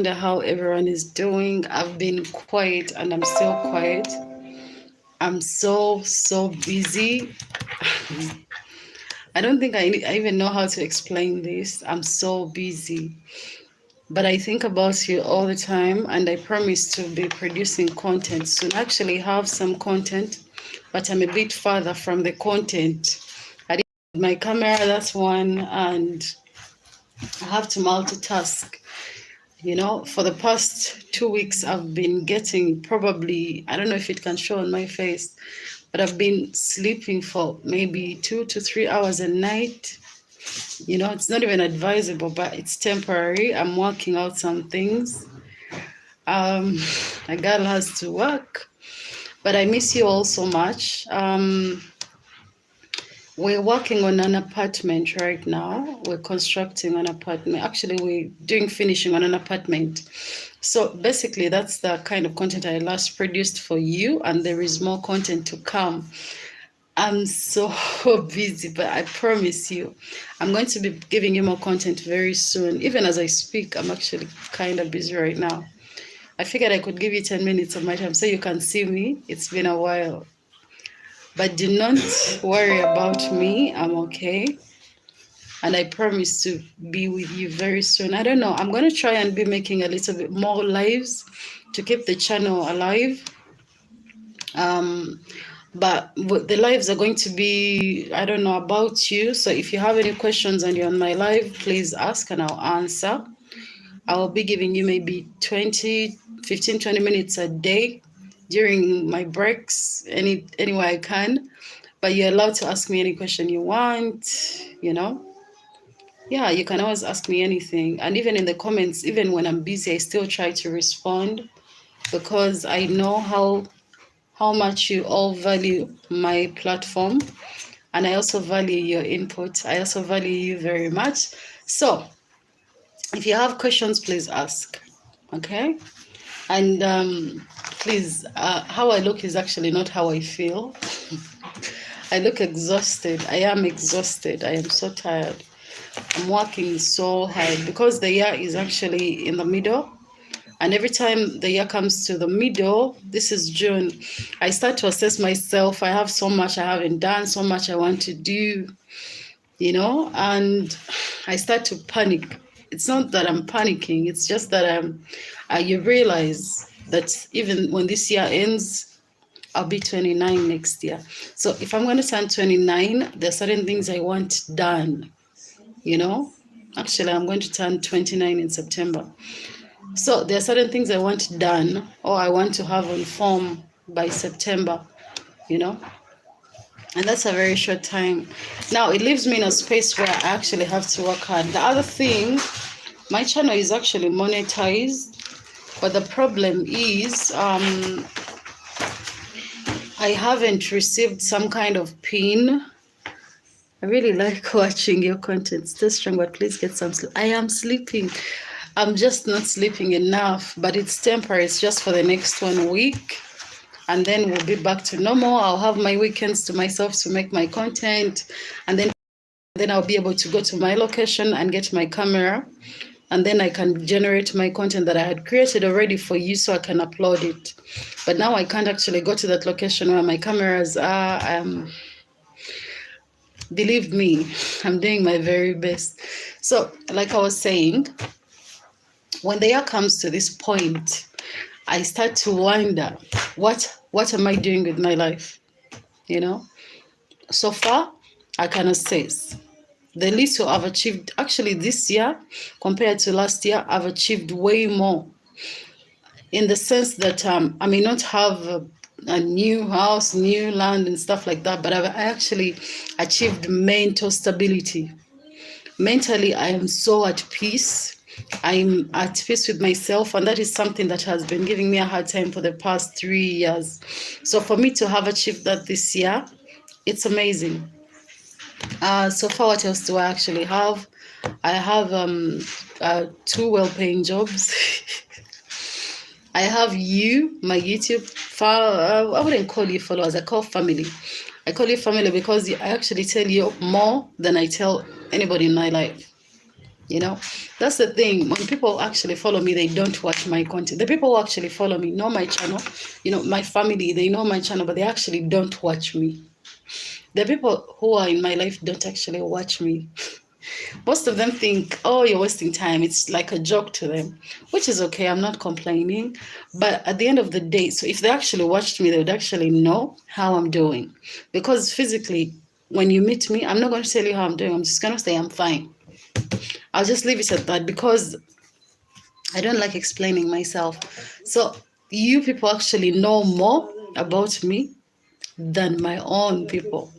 wonder how everyone is doing. I've been quiet and I'm still quiet. I'm so busy. I don't think I even know how to explain this. I'm so busy. But I think about you all the time, and I promise to be producing content soon. I actually have some content, but I'm a bit farther from the content. I did my camera, that's one, and I have to multitask. For the past 2 weeks, I've been getting probably, I don't know if it can show on my face, but I've been sleeping for maybe 2 to 3 hours a night. It's not even advisable, but it's temporary. I'm working out some things. A girl has to work, but I miss you all so much. We're working on an apartment right now. We're constructing an apartment. Actually, we're doing finishing on an apartment. So basically, that's the kind of content I last produced for you, and there is more content to come. I'm so busy, but I promise you, I'm going to be giving you more content very soon. Even as I speak, I'm actually kind of busy right now. I figured I could give you 10 minutes of my time so you can see me. It's been a while. But do not worry about me. I'm okay. And I promise to be with you very soon. I don't know. I'm going to try and be making a little bit more lives to keep the channel alive. But the lives are going to be, I don't know, about you. So if you have any questions and you're on my live, please ask and I'll answer. I'll be giving you maybe 15, 20 minutes a day during my breaks, anywhere I can. But you're allowed to ask me any question you want, Yeah, you can always ask me anything. And even in the comments, even when I'm busy, I still try to respond because I know how much you all value my platform. And I also value your input. I also value you very much. So if you have questions, please ask. Okay? And please, how I look is actually not how I feel. I look exhausted. I am exhausted. I am so tired. I'm working so hard because the year is actually in the middle. And every time the year comes to the middle, this is June, I start to assess myself. I have so much I haven't done, so much I want to do, and I start to panic. It's not that I'm panicking. It's just that you realize that even when this year ends, I'll be 29 next year. So if I'm going to turn 29, there are certain things I want done, Actually, I'm going to turn 29 in September. So there are certain things I want done or I want to have on form by September, And that's a very short time. Now, it leaves me in a space where I actually have to work hard. The other thing, my channel is actually monetized, but the problem is I haven't received some kind of pin. I really like watching your content. Still strong, but please get some sleep. I am sleeping. I'm just not sleeping enough, but it's temporary. It's just for the next 1 week. And then we'll be back to normal. I'll have my weekends to myself to make my content. And then I'll be able to go to my location and get my camera. And then I can generate my content that I had created already for you so I can upload it. But now I can't actually go to that location where my cameras are. Believe me, I'm doing my very best. So, like I was saying, when the year comes to this point, I start to wonder, what am I doing with my life? So far, I can assess the least I've achieved. Actually, this year compared to last year, I've achieved way more. In the sense that I may not have a new house, new land, and stuff like that, but I've actually achieved mental stability. Mentally, I am so at peace. I'm at peace with myself, and that is something that has been giving me a hard time for the past 3 years. So for me to have achieved that this year, it's amazing. So far, what else do I actually have? I have 2 well-paying jobs. I have you, my YouTube. I wouldn't call you followers. I call family. I call you family because I actually tell you more than I tell anybody in my life. You know, that's the thing. When people actually follow me, they don't watch my content. The people who actually follow me know my channel. You know, my family, they know my channel, but they actually don't watch me. The people who are in my life don't actually watch me. Most of them think, oh, you're wasting time. It's like a joke to them, which is okay. I'm not complaining. But at the end of the day, so if they actually watched me, they would actually know how I'm doing. Because physically, when you meet me, I'm not going to tell you how I'm doing. I'm just going to say I'm fine. I'll just leave it at that because I don't like explaining myself. So you people actually know more about me than my own people,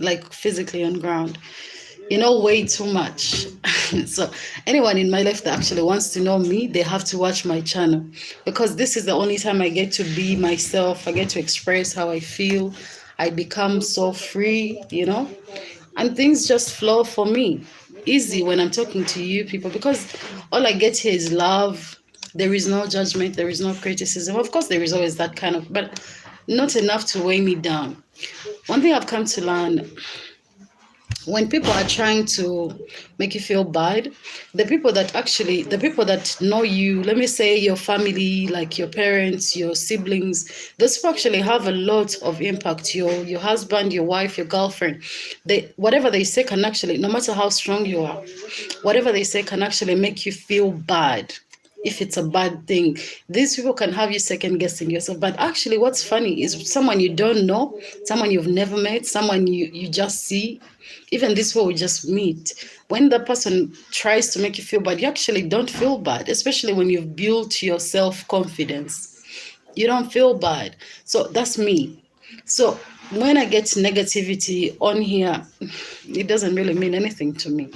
like physically on ground. You know way too much. So anyone in my life that actually wants to know me, they have to watch my channel because this is the only time I get to be myself. I get to express how I feel. I become so free, you know, and things just flow for me easy when I'm talking to you people because all I get here is love. There is no judgment, there is no criticism. Of course there is always that kind of, but not enough to weigh me down. One thing I've come to learn, when people are trying to make you feel bad, the people that know you, let me say your family, like your parents, your siblings, those people actually have a lot of impact. Your husband, your wife, your girlfriend, they, whatever they say can actually, no matter how strong you are, whatever they say can actually make you feel bad. If it's a bad thing, these people can have you second guessing yourself. But actually what's funny is someone you don't know, someone you've never met, someone you just see, even this way we just meet, when the person tries to make you feel bad, you actually don't feel bad, especially when you've built your self-confidence. You don't feel bad. So that's me. So when I get negativity on here, it doesn't really mean anything to me.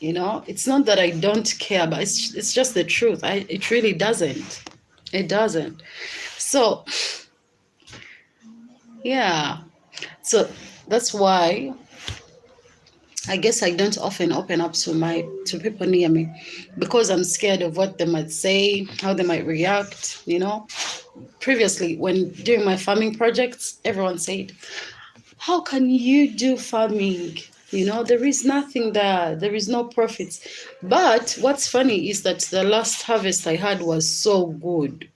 You know, it's not that I don't care, but it's just the truth. It really doesn't. It doesn't. So yeah. So that's why I guess I don't often open up to people near me because I'm scared of what they might say, how they might react, you know. Previously, when doing my farming projects, everyone said, how can you do farming? You know, there is nothing there, there is no profits. But what's funny is that the last harvest I had was so good,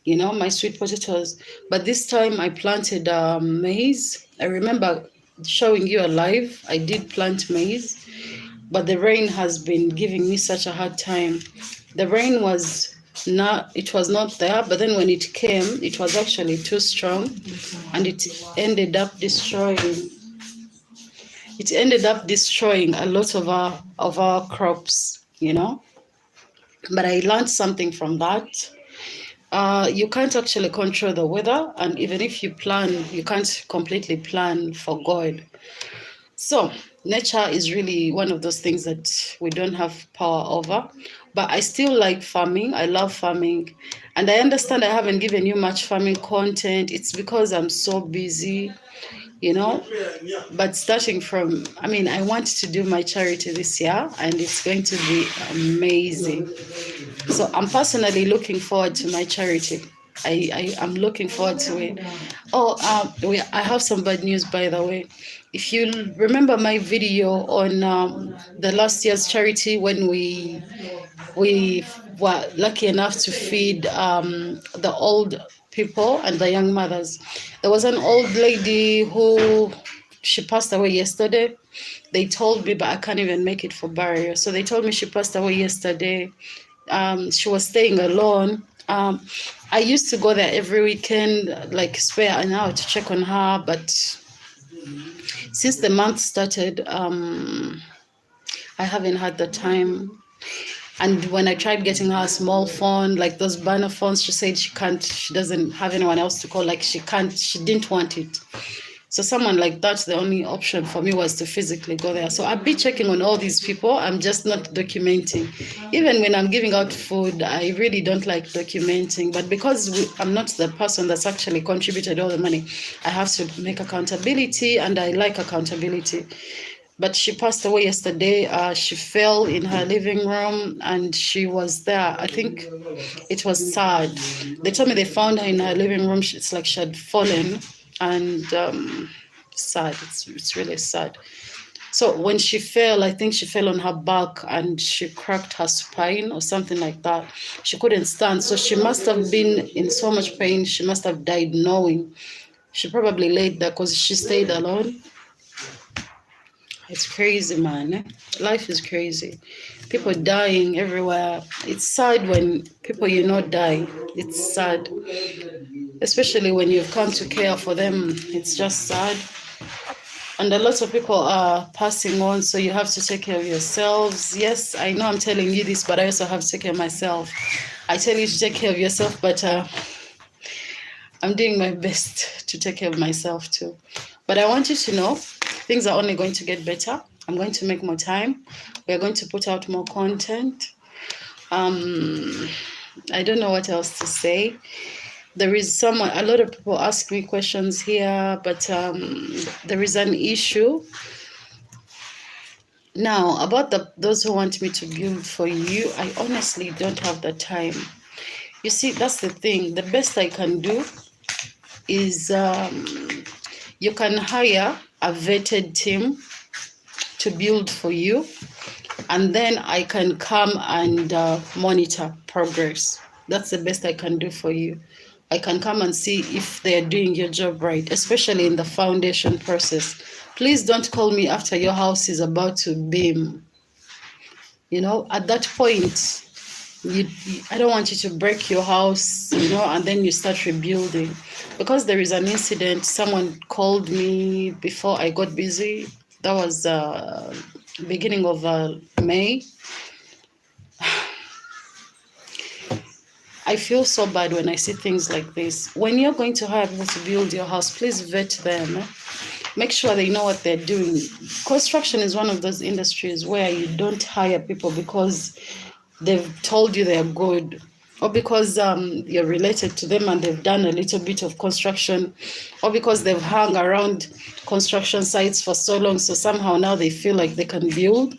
you know, my sweet potatoes. But this time I planted maize. I remember showing you alive. I did plant maize, but the rain has been giving me such a hard time. The rain was not, it was not there, but then when it came, it was actually too strong, and ended up destroying it ended up destroying a lot of our crops, you know. But I learned something from that. You can't actually control the weather, and even if you plan, you can't completely plan for God. So nature is really one of those things that we don't have power over. But I still like farming. I love farming. And I understand I haven't given you much farming content. It's because I'm so busy, you know. But starting from, I mean, I want to do my charity this year and it's going to be amazing. So I'm personally looking forward to my charity. I'm looking forward to it. Oh, I have some bad news, by the way. If you remember my video on the last year's charity, when we were lucky enough to feed the old people and the young mothers, there was an old lady who she passed away yesterday. They told me, but I can't even make it for burial. So they told me she passed away yesterday. She was staying alone. I used to go there every weekend, like spare an hour to check on her. But since the month started, I haven't had the time. And when I tried getting her a small phone, like those burner phones, she said she can't, she doesn't have anyone else to call. Like she can't, she didn't want it. So someone like that, the only option for me was to physically go there. So I'd be checking on all these people. I'm just not documenting. Even when I'm giving out food, I really don't like documenting. But because I'm not the person that's actually contributed all the money, I have to make accountability, and I like accountability. But she passed away yesterday. She fell in her living room and she was there. I think it was sad. They told me they found her in her living room. It's like she had fallen, and sad. It's really sad. So when she fell, I think she fell on her back and she cracked her spine or something like that. She couldn't stand. So she must have been in so much pain. She must have died knowing. She probably laid there because she stayed alone. It's crazy, man. Life is crazy. People dying everywhere. It's sad when people you know die. It's sad. Especially when you've come to care for them. It's just sad. And a lot of people are passing on, so you have to take care of yourselves. Yes, I know I'm telling you this, but I also have to take care of myself. I tell you to take care of yourself, but I'm doing my best to take care of myself too. But I want you to know things are only going to get better. I'm going to make more time. We're going to put out more content. I don't know what else to say. There is someone, a lot of people ask me questions here, but there is an issue. Now, about those who want me to build for you, I honestly don't have the time. You see, that's the thing. The best I can do is you can hire a vetted team to build for you, and then I can come and monitor progress. That's the best I can do for you. I can come and see if they're doing your job right, especially in the foundation process. Please don't call me after your house is about to beam. You know, at that point, I don't want you to break your house, you know, and then you start rebuilding. Because there is an incident, someone called me before I got busy. That was beginning of May. I feel so bad when I see things like this. When you're going to hire people to build your house, please vet them. Make sure they know what they're doing. Construction is one of those industries where you don't hire people because they've told you they're good, or because you're related to them and they've done a little bit of construction, or because they've hung around construction sites for so long, so somehow now they feel like they can build.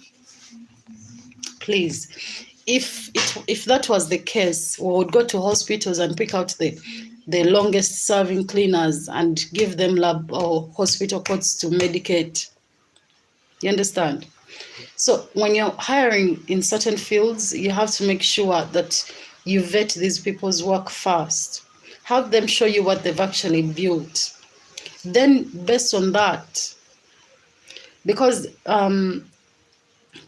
Please, if that was the case, we would go to hospitals and pick out the longest serving cleaners and give them lab or hospital coats to medicate. You understand? So when you're hiring in certain fields, you have to make sure that you vet these people's work first. Have them show you what they've actually built. Then based on that, because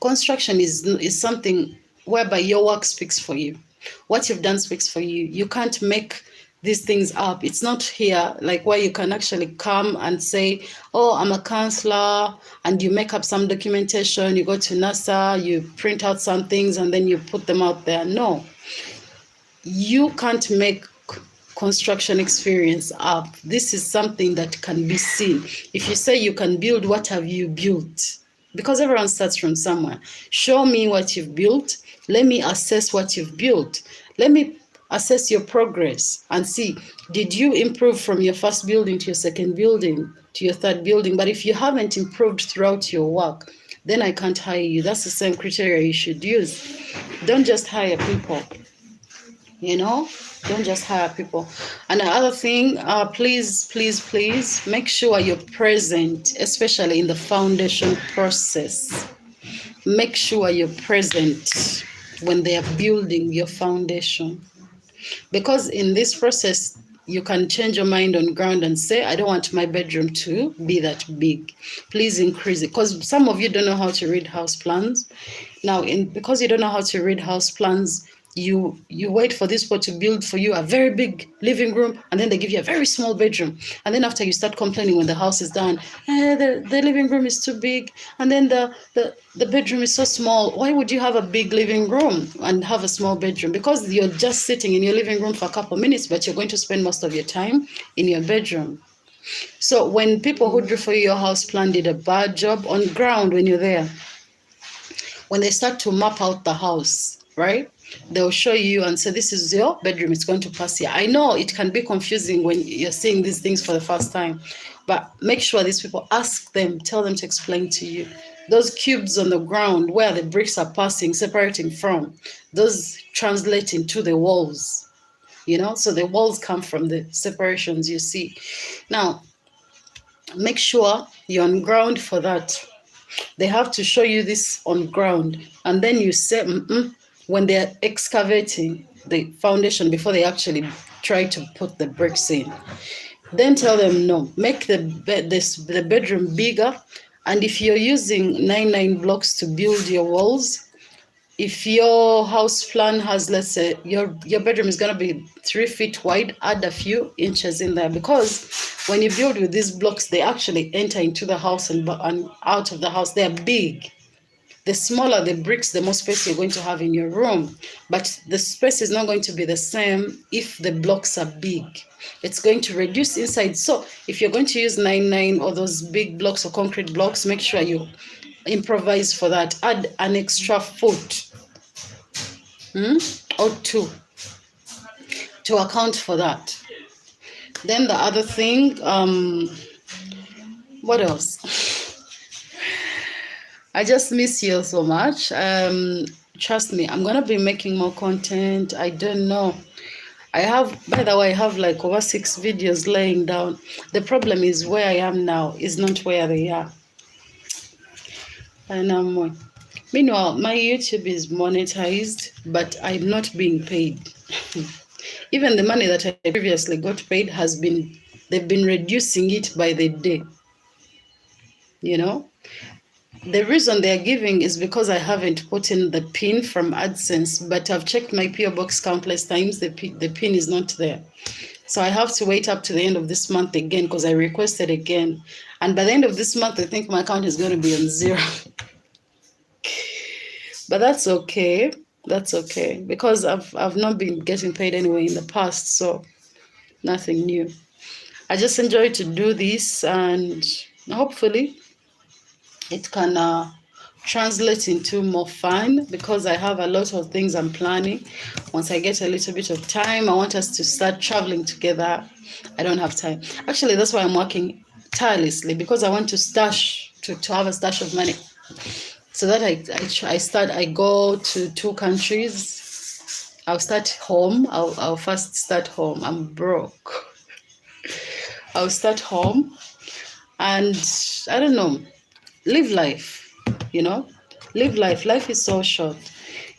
construction is something whereby your work speaks for you. What you've done speaks for you. You can't make these things up. It's not here like where you can actually come and say, oh, I'm a counselor, and you make up some documentation, you go to NASA, you print out some things and then you put them out there. No, you can't make construction experience up. This is something that can be seen. If you say you can build, what have you built? Because everyone starts from somewhere. Show me what you've built. Let me assess what you've built. Let me assess your progress and see, did you improve from your first building to your second building, to your third building? But if you haven't improved throughout your work, then I can't hire you. That's the same criteria you should use. Don't just hire people. You know, don't just hire people. And the other thing, please make sure you're present, especially in the foundation process. Make sure you're present when they are building your foundation, because in this process you can change your mind on ground and say, I don't want my bedroom to be that big, please increase it. Because some of you don't know how to read house plans. Now, because you don't know how to read house plans, you wait for this people to build for you a very big living room, and then they give you a very small bedroom. And then after, you start complaining when the house is done, the living room is too big, and then the bedroom is so small. Why would you have a big living room and have a small bedroom? Because you're just sitting in your living room for a couple of minutes, but you're going to spend most of your time in your bedroom. So when people who drew for you your house plan did a bad job on ground, when you're there, when they start to map out the house, right? They'll show you and say, this is your bedroom, it's going to pass here. I know it can be confusing when you're seeing these things for the first time, but make sure these people, ask them, tell them to explain to you. Those cubes on the ground where the bricks are passing, separating from, those translate into the walls, you know? So the walls come from the separations you see. Now, make sure you're on ground for that. They have to show you this on ground, and then you say, when they're excavating the foundation before they actually try to put the bricks in. Then tell them no, make the bedroom bigger. And if you're using 9 blocks to build your walls, if your house plan has, let's say, your bedroom is going to be 3 feet wide, add a few inches in there, because when you build with these blocks, they actually enter into the house and out of the house. They're big. The smaller the bricks, the more space you're going to have in your room. But the space is not going to be the same if the blocks are big. It's going to reduce inside. So if you're going to use 9 or those big blocks or concrete blocks, make sure you improvise for that. Add an extra foot or two to account for that. Then the other thing, what else? I just miss you so much. Trust me, I'm gonna be making more content. I don't know. By the way, I have like over 6 videos laying down. The problem is where I am now is not where they are. And meanwhile, my YouTube is monetized, but I'm not being paid. Even the money that I previously got paid they've been reducing it by the day. You know? The reason they're giving is because I haven't put in the pin from AdSense, but I've checked my PO box countless times. The pin is not there. So I have to wait up to the end of this month again because I requested again. And by the end of this month, I think my account is going to be on 0. But that's okay. That's okay. Because I've not been getting paid anyway in the past, so nothing new. I just enjoy to do this, and hopefully it can translate into more fun, because I have a lot of things I'm planning. Once I get a little bit of time, I want us to start traveling together. I don't have time. Actually, that's why I'm working tirelessly, because I want to have a stash of money, so that I go to 2 countries. I'll start home. I'll first start home. I'm broke. I'll start home, and I don't know. Live life, live life. Life is so short.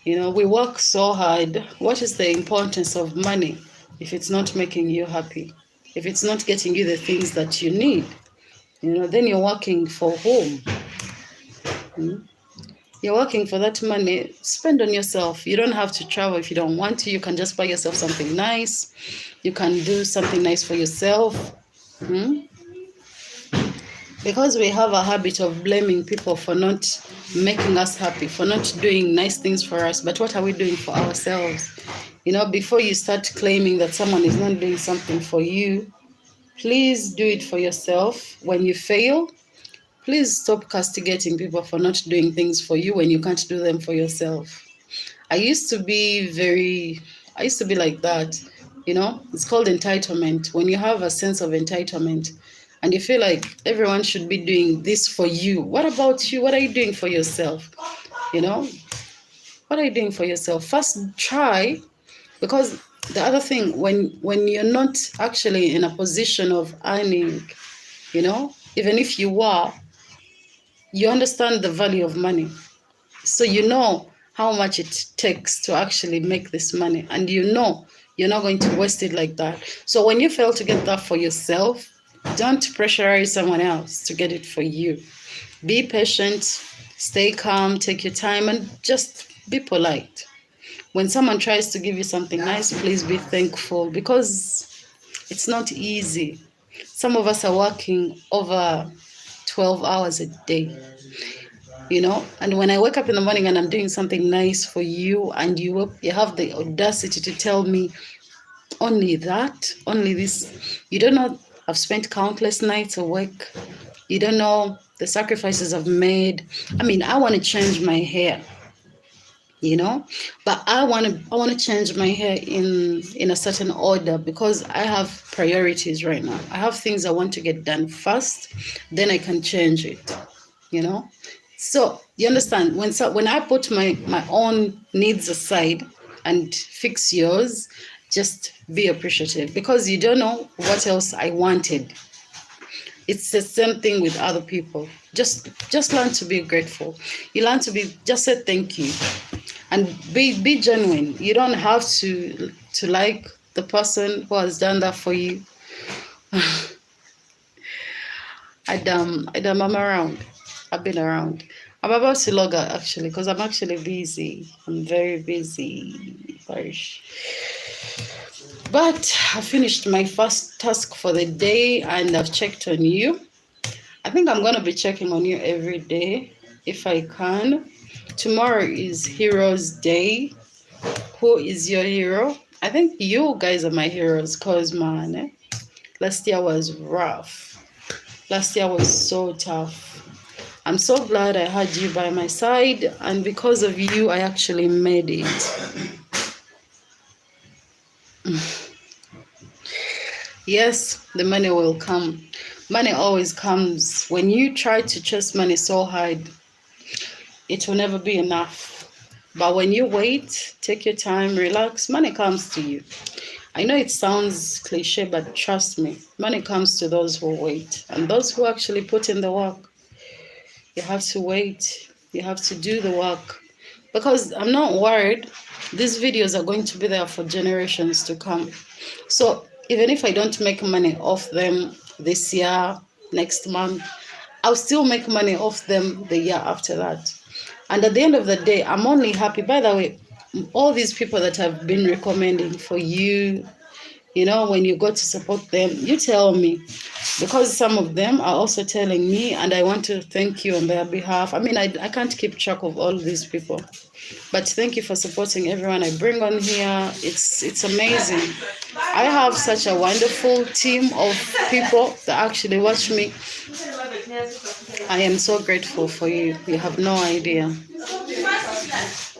We work so hard. What is the importance of money if it's not making you happy? If it's not getting you the things that you need, then you're working for whom? You're working for that money. Spend on yourself. You don't have to travel if you don't want to. You can just buy yourself something nice. You can do something nice for yourself. Because we have a habit of blaming people for not making us happy, for not doing nice things for us. But what are we doing for ourselves? Before you start claiming that someone is not doing something for you, please do it for yourself. When you fail, please stop castigating people for not doing things for you when you can't do them for yourself. I used to be like that. It's called entitlement. When you have a sense of entitlement, and you feel like everyone should be doing this for you. What about you? What are you doing for yourself? What are you doing for yourself? First, try. Because the other thing, when you're not actually in a position of earning, even if you are, you understand the value of money. So you know how much it takes to actually make this money. And you're not going to waste it like that. So when you fail to get that for yourself, don't pressurize someone else to get it for you. Be patient, stay calm, take your time, and just be polite. When someone tries to give you something nice, please be thankful, because it's not easy. Some of us are working over 12 hours a day, and when I wake up in the morning and I'm doing something nice for you, and you have the audacity to tell me only this, you don't know I've spent countless nights awake. You don't know the sacrifices I've made. I want to change my hair, but I want to change my hair in a certain order, because I have priorities right now. I have things I want to get done first, then I can change it, So you understand, when I put my own needs aside and fix yours, just be appreciative, because you don't know what else I wanted. It's the same thing with other people. Just learn to be grateful. You learn to be, just say thank you, and be genuine. You don't have to like the person who has done that for you. I'm around. I've been around. I'm about to log out actually because I'm actually busy. I'm very busy. But I finished my first task for the day and I've checked on you. I think I'm gonna be checking on you every day if I can. Tomorrow is Heroes Day. Who is your hero? I think you guys are my heroes because man, last year was rough. Last year was so tough. I'm so glad I had you by my side, and because of you, I actually made it. Yes, the money will come. Money always comes. When you try to chase money so hard, it will never be enough. But when you wait, take your time, relax, money comes to you. I know it sounds cliche, but trust me, money comes to those who wait and those who actually put in the work. You have to wait. You have to do the work. Because I'm not worried. These videos are going to be there for generations to come. So even if I don't make money off them this year, next month, I'll still make money off them the year after that. And at the end of the day, I'm only happy. By the way, all these people that I've been recommending for you, when you go to support them, you tell me, because some of them are also telling me, and I want to thank you on their behalf. I mean, I can't keep track of all these people, but thank you for supporting everyone I bring on here. It's amazing. I have such a wonderful team of people that actually watch me. I am so grateful for you. You have no idea.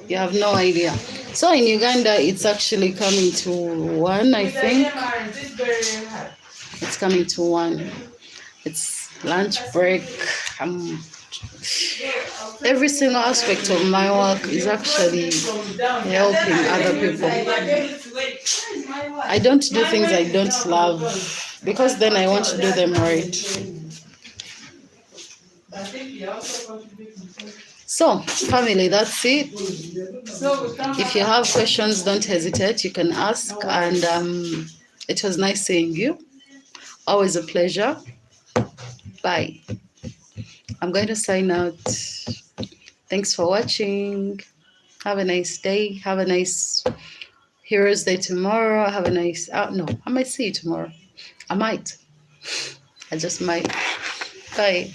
You have no idea. So in Uganda, it's actually coming to 1, I think. It's coming to 1. It's lunch break. Every single aspect of my work is actually helping other people. I don't do things I don't love because then I want to do them right. So, family, that's it. If you have questions, don't hesitate. You can ask. And it was nice seeing you. Always a pleasure. Bye. I'm going to sign out. Thanks for watching. Have a nice day. Have a nice Heroes Day tomorrow. Have a nice... no, I might see you tomorrow. I might. I just might. Bye.